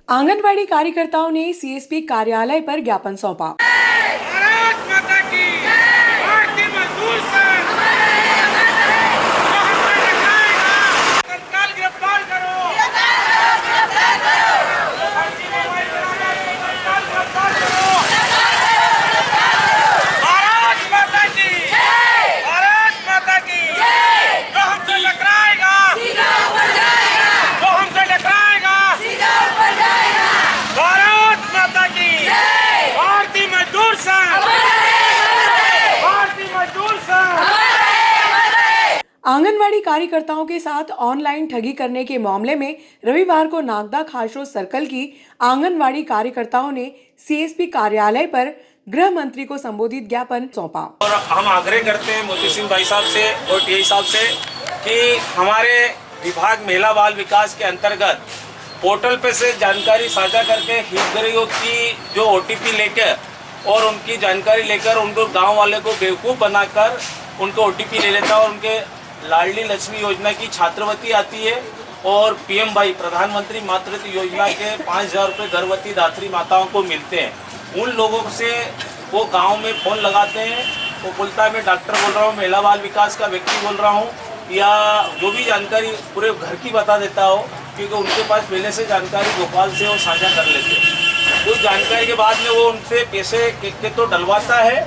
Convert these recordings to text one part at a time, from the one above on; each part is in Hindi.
आंगनवाड़ी कार्यकर्ताओं ने सीएसपी कार्यालय पर ज्ञापन सौंपा। भारत माता की भारतीय मजदूर संघ तत्काल गिरफ्तार करो। भारत माता की जो हमसे टकराएगा भारत माता की भारतीय मजदूर संघ आंगनवाड़ी कार्यकर्ताओं के साथ ऑनलाइन ठगी करने के मामले में रविवार को नागदा खासरो सर्कल की आंगनवाड़ी कार्यकर्ताओं ने सीएसपी कार्यालय पर गृह मंत्री को संबोधित ज्ञापन सौंपा। और हम आग्रह करते हैं मोती सिंह भाई साहब से और टीआई साहब से कि हमारे विभाग महिला बाल विकास के अंतर्गत पोर्टल पे से जानकारी साझा करके हितग्राहियों की जो ओटीपी लेकर और उनकी जानकारी लेकर उनको गांव वाले को बेवकूफ़ बनाकर उनको ओटीपी ले लेता है और उनके लाडली लक्ष्मी योजना की छात्रवृत्ति आती है और पीएम भाई प्रधानमंत्री मातृत्व योजना के 5,000 रुपये गर्भवती दात्री माताओं को मिलते हैं। उन लोगों से वो गांव में फ़ोन लगाते हैं, वो बोलता है मैं डॉक्टर बोल रहा हूँ, महिला बाल विकास का व्यक्ति बोल रहा हूँ, या जो भी जानकारी पूरे घर की बता देता हो, क्योंकि उनके पास पहले से जानकारी भोपाल से वो साझा कर लेते हैं। उस जानकारी के बाद में वो उनसे पैसे के तो डलवाता है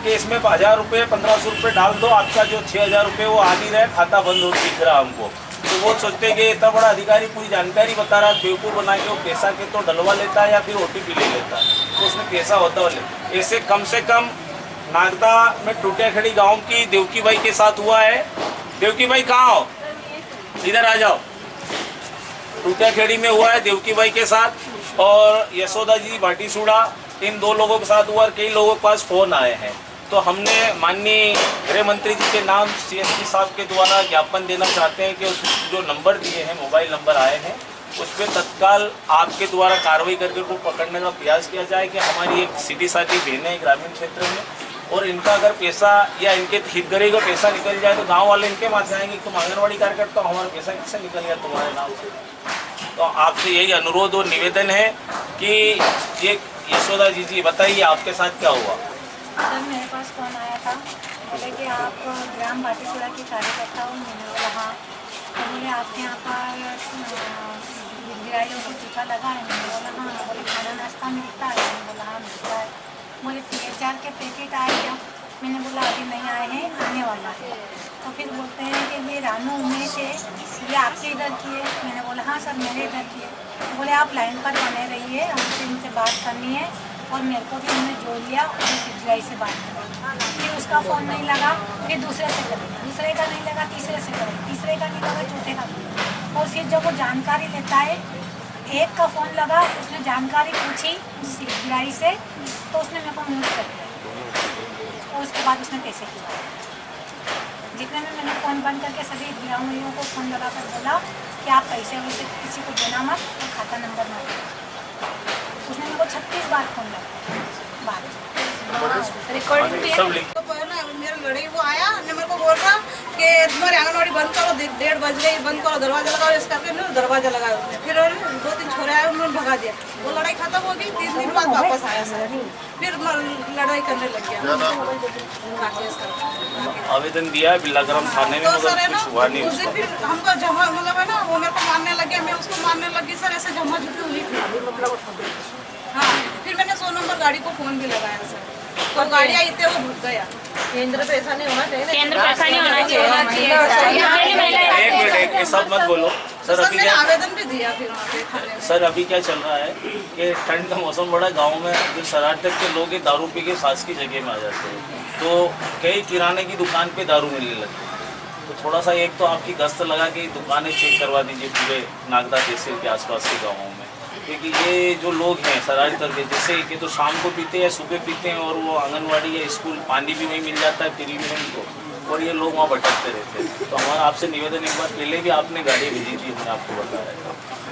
कि इसमें 1,000 रुपये 1,500 रुपये डाल दो, आपका जो 6,000 रुपये वो आ नहीं रहा है, खाता बंद हो दिख रहा हमको। तो वो सोचते हैं कि इतना बड़ा अधिकारी पूरी जानकारी बता रहा है, बेवकूफ़ बना के वो पैसा के तो डलवा लेता है या फिर ओटीपी ले लेता है, तो उसमें पैसा होता है। ऐसे कम से कम नागदा में टूटियाखेड़ी गाँव की देवकी भाई के साथ हुआ है। देवकी भाई कहाँ हो, इधर आ जाओ। टूटियाखेड़ी में हुआ है देवकी भाई के साथ और यशोदा जी भाटीसुड़ा, इन 2 लोगों के साथ हुआ और कई लोगों के पास फ़ोन आए हैं। तो हमने माननीय गृह मंत्री जी के नाम सीएसपी साहब के द्वारा ज्ञापन देना चाहते हैं कि उस जो नंबर दिए हैं, मोबाइल नंबर आए हैं, उस पर तत्काल आपके द्वारा कार्रवाई करके उनको पकड़ने का प्रयास किया जाए कि हमारी एक सीधी साधी बहनें हैं ग्रामीण क्षेत्र में और इनका अगर पैसा या इनके हितग्राही का पैसा निकल जाए तो गाँव वाले इनके माथे आएंगे, तुम आंगनवाड़ी कार्यकर्ता तो हमारा पैसा किससे निकल गया तुम्हारे नाम से। तो आपसे यही अनुरोध और निवेदन है कि ये यशोदा जी बताइए आपके साथ क्या हुआ। सर मेरे पास फ़ोन आया था, बोले कि आप ग्राम भाटीसुड़ा की कार्यकर्ता हो। मैंने बोला हाँ। तो बोले आपके यहाँ पर हितग्राहियों को टीका लगा है। मैंने बोला हाँ। बोले खाना नाश्ता मिलता है। मैंने बोला हाँ मिलता है। बोले THR के पैकेट आए क्या? मैंने बोला अभी नहीं आए हैं, आने वाला है। तो फिर बोलते हैं कि ये रानू उमेश है, ये आपके इधर की है। मैंने बोला हाँ सर मेरे इधर की है। तो बोले आप लाइन पर बने रहिए, हमसे इनसे बात करनी है और मेरे को भी उन्होंने जोड़ लिया और हितग्राही से बात करी। फिर उसका फ़ोन नहीं लगा, फिर दूसरे से करें, दूसरे का नहीं लगा, तीसरे से करें, तीसरे का नहीं लगा, चौथे का नहीं। और फिर जब वो जानकारी लेता है, एक का फ़ोन लगा, उसने जानकारी पूछी उस हितग्राही से, तो उसने मेरे को म्यूट कर दिया और उसके बाद उसने पैसे किया। जितने में मैंने फ़ोन बंद करके सभी हितग्राहियों को फ़ोन लगाकर बोला कि आप पैसे वैसे किसी को देना मत और खाता नंबर मत देना। उसने मेरे को 36 बार फ़ोन लगा रिकॉर्डिंग पे। तो पहले मेरा लड़ाई वो आया ने मेरे को बोल रहा कि तुम्हारी आंगनवाड़ी बंद करो, 1:30 बज गई, बंद करो, दरवाजा लगाओ। इस करके उन्होंने दरवाजा लगाया। फिर 2-3 छोरे आए, उन्होंने भगा दिया। वो लड़ाई खत्म हो गई। 3 दिन बाद वापस आया सर, फिर लड़ाई करने लग गया। आवेदन दिया है बिल्लाग्राम थाने में, तो मगर सर है ना कुछ हुआ नहीं उस दिन फिर हमको जमा मतलब है ना, वो मेरे को मारने लग गया, मैं उसको मारने लगी। सर ऐसे जमा जुटी हुई थी। हाँ, फिर मैंने 100 नंबर गाड़ी को फ़ोन भी लगाया सर, तो गाड़ी आई थी वो भूल गया। केंद्र पैसा नहीं होना चाहिए, केंद्र पैसा नहीं होना चाहिए। एक मिनट, एक सब मत बोलो सर। अभी क्या आवेदन भी दिया फिर वहाँ पे थाने में। सर अभी क्या चल रहा है कि ठंड का मौसम बड़ा, गांव में जो शरारत के लोग दारू पी के सांस की जगह में आ जाते हैं, तो कई किराने की दुकान पे दारू मिलने लगती है। तो थोड़ा सा एक तो आपकी गश्त लगा के दुकानें चेक करवा दीजिए पूरे नागदा तहसील के आसपास के गाँवों में, क्योंकि ये जो लोग हैं शरारत करके, जैसे कि तो शाम को पीते हैं या सुबह पीते हैं और वो आंगनवाड़ी या स्कूल पानी भी वहीं मिल जाता है फ्री में उनको, और ये लोग वहाँ भटकते रहते हैं। तो हमारा आपसे निवेदन, एक बार पहले भी आपने गाड़ी भेजी थी, हमने आपको बताया।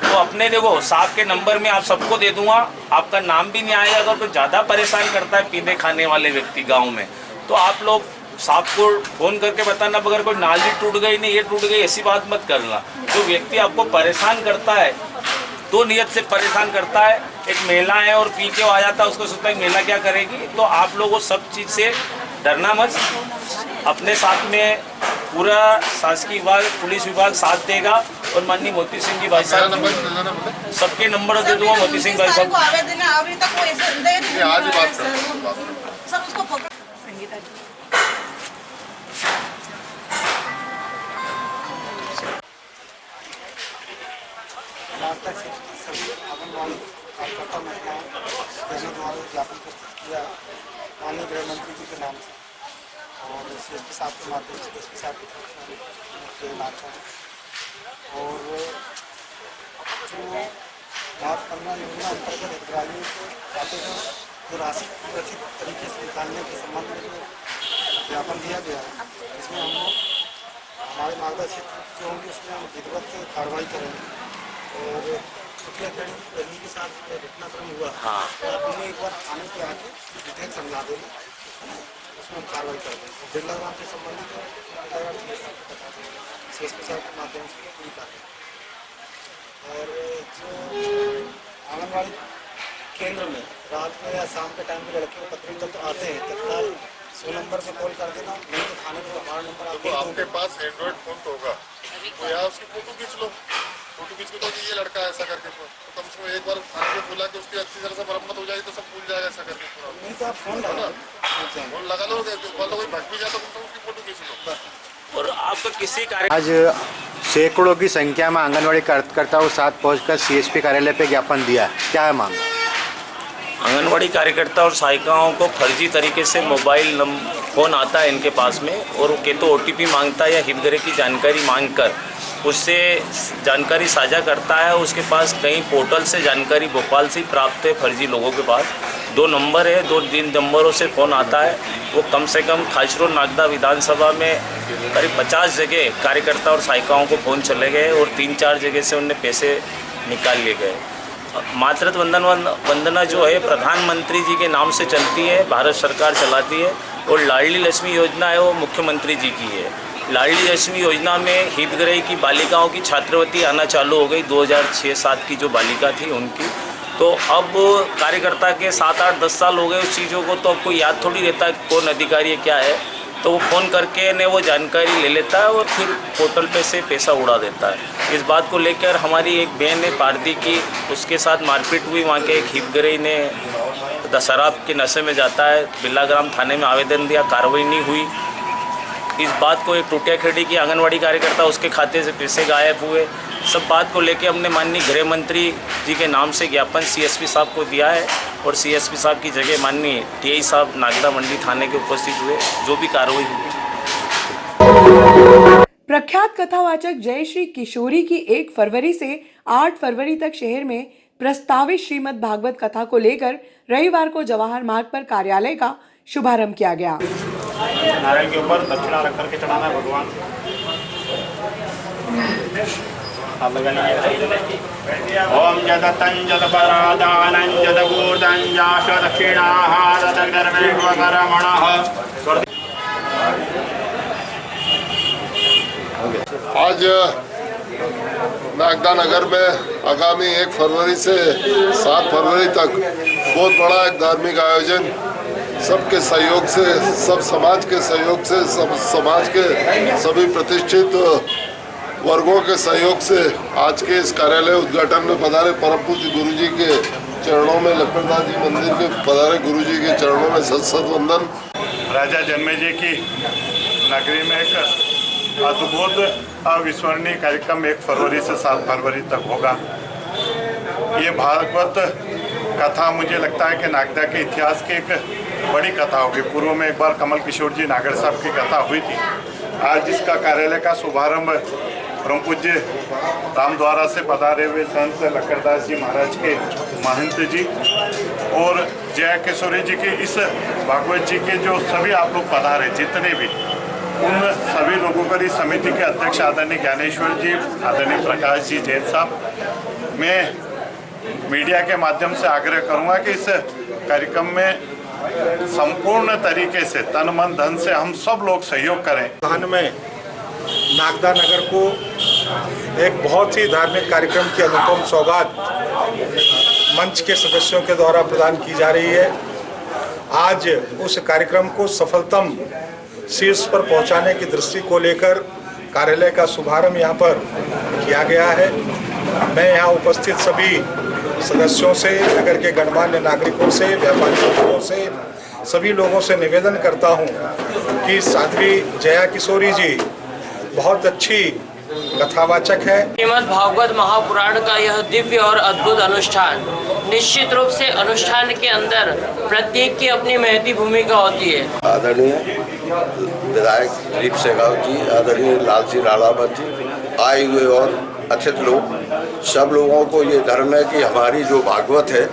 तो अपने देखो साहब के नंबर में आप सबको दे दूंगा, आपका नाम भी नहीं आएगा। अगर कोई ज़्यादा परेशान करता है पीने खाने वाले व्यक्ति गाँव में, तो आप लोग साहब को फ़ोन करके बताना। अगर कोई नाली टूट गई, नहीं ये टूट गई, ऐसी बात मत करना। जो व्यक्ति आपको परेशान करता है दो नियत से परेशान करता है। एक महिला है और पी के आ जाता है, उसको सोचता है महिला क्या करेगी। तो आप लोगों सब चीज़ से डरना मत, अपने साथ में पूरा शासकीय विभाग, पुलिस विभाग साथ देगा। और माननीय मोती सिंह जी भाई साहब सबके नंबर दे दूंगा। मोती सिंह भाई साहब आवेदन है, अभी तक वो ऐसे दे नहीं आज ही बात रहा है, करें। सब उसको पकड़। सभी आंगनबाड़ी कार्यकर्ता महिलाओं बहनों द्वारा ज्ञापन प्रस्तुत किया माननीय गृह मंत्री जी के नाम से और CSP साहब के माध्यम से CSP साहब की तरफ से नाचा है। और जो मातृ योजना अंतर्गत हितग्राहियों को खाते में जो राशि सुरक्षित तरीके से निकालने के संबंध में जो ज्ञापन दिया गया है, इसमें हम लोग हमारे मार्गदर्शित जो होंगे उसमें हम विधिवत कार्रवाई करेंगे। और छुट्टियाँ खेड़ी गर्मी के साथ घटनाक्रम हुआ, तो आपने एक बार थाने पे आके डिटेल समझा देंगे, उसमें हम कार्रवाई कर देंगे। बिरला ग्राम से संबंधित CSP साहब के माध्यम से पूरी कार्रवाई। और जो आंगनबाड़ी केंद्र में रात में या शाम के टाइम में लड़के पत्री तक आते हैं, तत्काल 100 नंबर पर कॉल कर देना, नहीं तो थाने में 12 नंबर तो आपके पास एंड्रॉइड फोन तो होगा, तो यहाँ उसकी फोटो खींच लो। फोटो खींच के तो ये लड़का ऐसा करके, तो कम से कम एक बार थाने पे बुला के उसकी अच्छी तरह से मरम्मत हो जाएगी तो सब भूल जाएगा ऐसा करके पूरा। नहीं तो आप फोन लगा फोन लगा लो, कोई भग भी जाता तो उसकी फोटो खींच लो। और आपको किसी कार्य आज सैकड़ों की संख्या में आंगनवाड़ी कार्यकर्ताओं साथ पहुंचकर CSP कार्यालय पे ज्ञापन दिया, क्या है मांग? आंगनवाड़ी कार्यकर्ता और सहायिकाओं को फर्जी तरीके से मोबाइल फ़ोन आता है इनके पास में, और वो तो OTP मांगता है या हितग्राही की जानकारी मांगकर उससे जानकारी साझा करता है। उसके पास कई पोर्टल से जानकारी भोपाल से प्राप्त है फर्जी लोगों के पास। 2 नंबर है, 2 नंबरों से फ़ोन आता है। वो कम से कम खासरोड नागदा विधानसभा में करीब 50 जगह कार्यकर्ता और सहायिकाओं को फ़ोन चले गए और 3-4 जगह से उनने पैसे निकाल लिए गए। मातृत्व वंदना जो है प्रधानमंत्री जी के नाम से चलती है, भारत सरकार चलाती है। और लाडली लक्ष्मी योजना है वो मुख्यमंत्री जी की है। लाडली लक्ष्मी योजना में हितग्राही की बालिकाओं की छात्रवृत्ति आना चालू हो गई, 2006-07 की जो बालिका थी उनकी। तो अब कार्यकर्ता के 7-8-10 साल हो गए उस चीज़ों को, तो अब कोई याद थोड़ी रहता कौन अधिकारी है क्या है। तो वो फ़ोन करके ने वो जानकारी ले लेता है और फिर पोर्टल पे से पैसा उड़ा देता है। इस बात को लेकर हमारी एक बहन है पारदी की, उसके साथ मारपीट हुई। वहाँ के एक हितग्राही ने शराब के नशे में जाता है, बिरला ग्राम थाने में आवेदन दिया, कार्रवाई नहीं हुई। इस बात को एक टूटिया खेड़ी की आंगनवाड़ी कार्यकर्ता, उसके खाते से पैसे गायब हुए। सब बात को लेके हमने माननीय गृह मंत्री जी के नाम से ज्ञापन CSP साहब को दिया है और CSP साहब की जगह माननीय TI साहब नागदा मंडी थाने के उपस्थित हुए, जो भी कार्रवाई हुई। प्रख्यात कथावाचक जयश्री किशोरी की 1 फरवरी से 8 फरवरी तक शहर में प्रस्तावित श्रीमद् भागवत कथा को लेकर रविवार को जवाहर मार्ग पर कार्यालय का शुभारंभ किया गया। नारायण के ऊपर दक्षिणा रख करके चढ़ाना है भगवान। आप लगा लीजिए। ओम जद तंजद परादानं जद गोदं जाश दक्षिणाः तदगर्भेश्वरमणः। आज नागदा नगर में आगामी 1 फरवरी से 7 फरवरी तक बहुत बड़ा एक धार्मिक आयोजन सबके सहयोग से, सब समाज के सहयोग से, सब समाज के सभी प्रतिष्ठित वर्गों के सहयोग से आज के इस कार्यालय उद्घाटन में पधारे परम पूज्य गुरु जी के चरणों में, लक्ष्मणदास जी मंदिर के पधारे गुरु जी के चरणों में सत वंदन। राजा जन्मेजय की नगरी में एक अद्भुत अविस्मरणीय कार्यक्रम 1 फरवरी से 7 फरवरी तक होगा। ये भागवत कथा मुझे लगता है कि नागदा के इतिहास की एक बड़ी कथा होगी। पूर्व में एक बार कमल किशोर जी नागर साहब की कथा हुई थी। आज इसका कार्यालय का शुभारंभ परम पूज्य रामद्वारा से पधारे हुए संत लक्करदास जी महाराज के महंत जी और जय किशोरी जी के इस भागवत जी के जो सभी आप लोग पधारे जितने भी, उन सभी लोगों पर इस समिति के अध्यक्ष आदरणीय ज्ञानेश्वर जी, आदरणीय प्रकाश जी जैन साहब, मैं मीडिया के माध्यम से आग्रह करूंगा कि इस कार्यक्रम में संपूर्ण तरीके से तन मन धन से हम सब लोग सहयोग करें। धान में नागदा नगर को एक बहुत ही धार्मिक कार्यक्रम की अनुपम सौगात मंच के सदस्यों के द्वारा प्रदान की जा रही है। आज उस कार्यक्रम को सफलतम शीर्ष पर पहुंचाने की दृष्टि को लेकर कार्यालय का शुभारंभ यहाँ पर किया गया है। मैं यहाँ उपस्थित सभी सदस्यों से, नगर के गणमान्य नागरिकों से, व्यापारी लोगों से, सभी लोगों से निवेदन करता हूँ कि साध्वी जया किशोरी जी बहुत अच्छी कथावाचक है। श्रीमद् भागवत महापुराण का यह दिव्य और अद्भुत अनुष्ठान, निश्चित रूप से अनुष्ठान के अंदर प्रत्येक की अपनी महती भूमिका होती है। आदरणीय विधायक दिलीप शेखावत जी, आदरणीय लाल सिंह राणावत जी, आए हुए और अतिथि लोग, सब लोगों को ये धर्म है कि हमारी जो भागवत है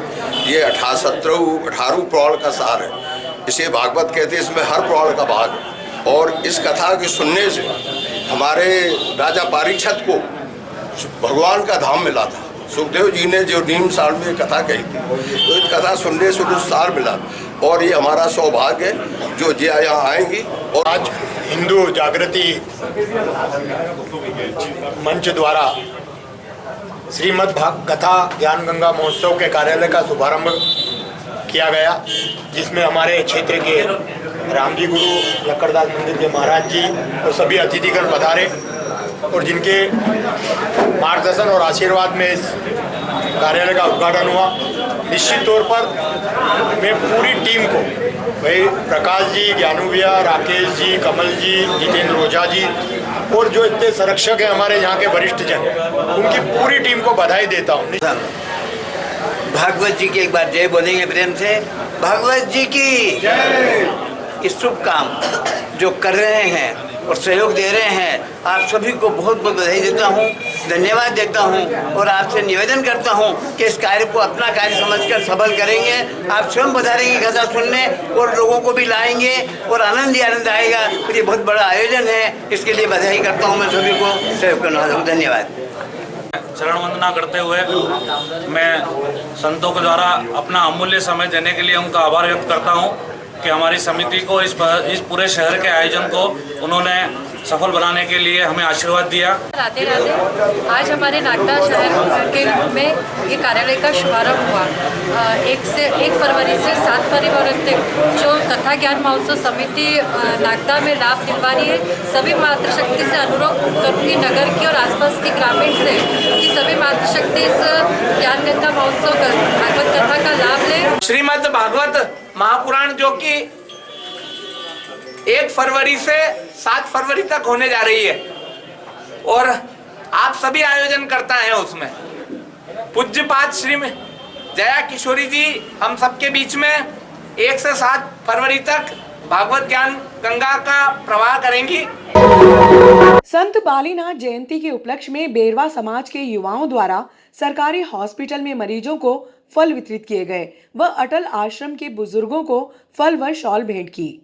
ये 18 पुराण का सार है। इसे भागवत कहते हैं, इसमें हर पुराण का भाग है। और इस कथा के सुनने से हमारे राजा परीक्षित को भगवान का धाम मिला था। सुखदेव जी ने जो नीम साल में कथा कही थी, तो इस कथा सुनने से उनको सार मिला और ये हमारा सौभाग्य है जो जया यहाँ आएंगी। और आज हिंदू जागृति मंच द्वारा श्रीमद् भागवत कथा ज्ञान गंगा महोत्सव के कार्यालय का शुभारंभ किया गया, जिसमें हमारे क्षेत्र के रामजी गुरु लक्कड़दास मंदिर के महाराज जी और सभी अतिथिगण पधारे और जिनके मार्गदर्शन और आशीर्वाद में इस कार्यालय का उद्घाटन हुआ। निश्चित तौर पर मैं पूरी टीम को, भाई प्रकाश जी, ज्ञानू भैया, राकेश जी, कमल जी, जितेंद्र ओझा जी और जो इतने संरक्षक हैं हमारे यहाँ के वरिष्ठ जन, उनकी पूरी टीम को बधाई देता हूँ। भागवत जी की एक बार जय बोलेंगे प्रेम से। भागवत जी की जय। इस शुभ काम जो कर रहे हैं और सहयोग दे रहे हैं, आप सभी को बहुत बहुत बधाई देता हूँ, धन्यवाद देता हूँ और आपसे निवेदन करता हूँ कि इस कार्य को अपना कार्य समझकर सफल करेंगे। आप स्वयं पधारेंगे कथा सुनने और लोगों को भी लाएंगे और आनंद ही आनंद आएगा। और ये बहुत बड़ा आयोजन है, इसके लिए बधाई करता हूँ मैं सभी को, सहयोग करने वाला हूँ। धन्यवाद। चरण वंदना करते हुए मैं संतों के द्वारा अपना अमूल्य समय देने के लिए उनका आभार व्यक्त करता हूं कि हमारी समिति को इस पूरे शहर के आयोजन को उन्होंने सफल बनाने के लिए हमें आशीर्वाद दिया। राधे राधे। आज हमारे नागदा शहर के में ये कार्यालय का शुभारंभ हुआ। 1 फरवरी से 7 फरवरी तक जो कथा ज्ञान महोत्सव समिति नागदा में लाभ दिलवा रही है। सभी मातृशक्ति से अनुरोध करूँगी, नगर की और आसपास की ग्रामीण से, कि सभी मातृशक्ति इस ज्ञान गंगा महोत्सव भागवत कथा का लाभ लें। श्रीमद् भागवत महापुराण जो कि 1 फरवरी से 7 फरवरी तक होने जा रही है और आप सभी आयोजन करता है उसमें। पूज्यपाद श्री जया किशोरी जी हम सबके बीच में 1 से 7 फरवरी तक भागवत ज्ञान गंगा का प्रवाह करेंगी। संत बालीनाथ जयंती के उपलक्ष्य में बेरवा समाज के युवाओं द्वारा सरकारी हॉस्पिटल में मरीजों को फल वितरित किए गए व अटल आश्रम के बुजुर्गों को फल व शॉल भेंट की।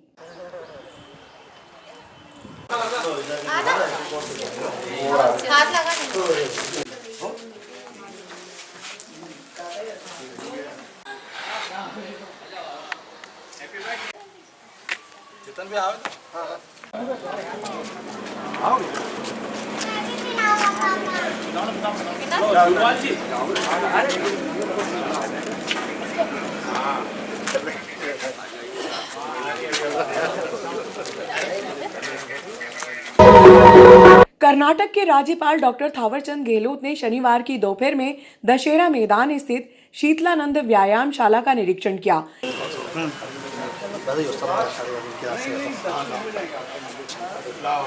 कर्नाटक के राज्यपाल डॉक्टर थावरचंद गहलोत ने शनिवार की दोपहर में दशहरा मैदान स्थित शीतलानंद व्यायामशाला का निरीक्षण किया।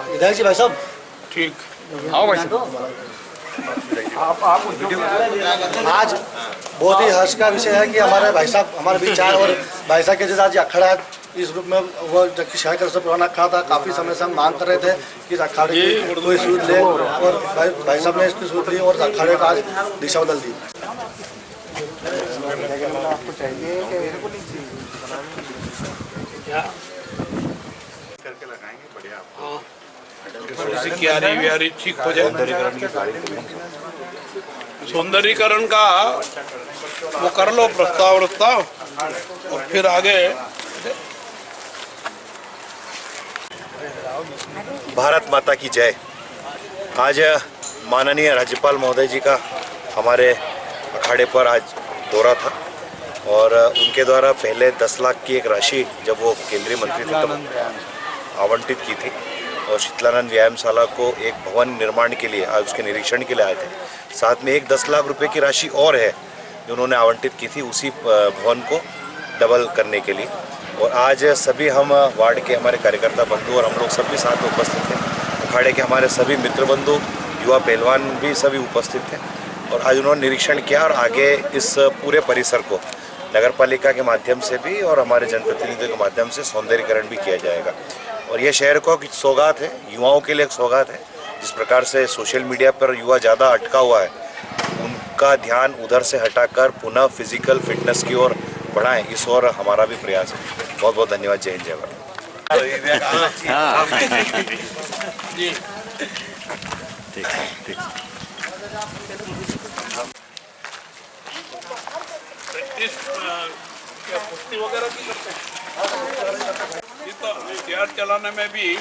विधायक जी, भाई साहब ठीक, आओ भाई साहब। आज बहुत ही हर्ष का विषय है कि हमारे भाई साहब हमारे बीच आए और भाई साहब के जैसे आज अखाड़ा है इस रूप में वो जबकि शहर का सबसे पुराना अखाड़ा था। काफ़ी समय से हम मांग कर रहे थे कि इस अखाड़े की कोई सूद ले और भाई साहब ने इसकी सूद ली और अखाड़े का आज दिशा बदल दी। आपको चाहिए करके लगाएंगे, बढ़िया क्यारी ठीक हो जाए। सौंदर्यीकरण का वो कर लो प्रस्ताव और फिर आगे। भारत माता की जय। आज माननीय राज्यपाल महोदय जी का हमारे अखाड़े पर आज दौरा था और उनके द्वारा पहले 10 लाख की एक राशि जब वो केंद्रीय मंत्री थे तब आवंटित की थी और शीतलानंद व्यायामशाला को एक भवन निर्माण के लिए आज उसके निरीक्षण के लिए आए थे। साथ में एक 10 लाख रुपए की राशि और है जो उन्होंने आवंटित की थी उसी भवन को डबल करने के लिए। और आज सभी हम वार्ड के हमारे कार्यकर्ता बंधु और हम लोग सभी साथ में उपस्थित थे। अखाड़े के हमारे सभी मित्र बंधु, युवा पहलवान भी सभी उपस्थित थे और आज उन्होंने निरीक्षण किया और आगे इस पूरे परिसर को नगर पालिका के माध्यम से भी और हमारे जनप्रतिनिधियों के माध्यम से सौंदर्यीकरण भी किया जाएगा। और यह शहर को एक सौगात है, युवाओं के लिए एक सौगात है। जिस प्रकार से सोशल मीडिया पर युवा ज़्यादा अटका हुआ है, उनका ध्यान उधर से हटाकर पुनः फिजिकल फिटनेस की ओर बढ़ाएं, इस ओर हमारा भी प्रयास है। बहुत बहुत धन्यवाद। जय हिंद, जय भारत। ठीक। क्या कुश्ती वगैरह भी करते हैं? ये तो हथियार चलाने में भी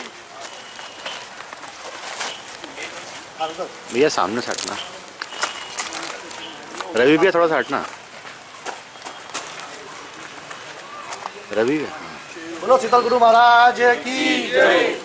भैया सामने से हटना, रवि भैया थोड़ा सा हटना, रवि भैया। बोलो शीतल गुरु महाराज की जय।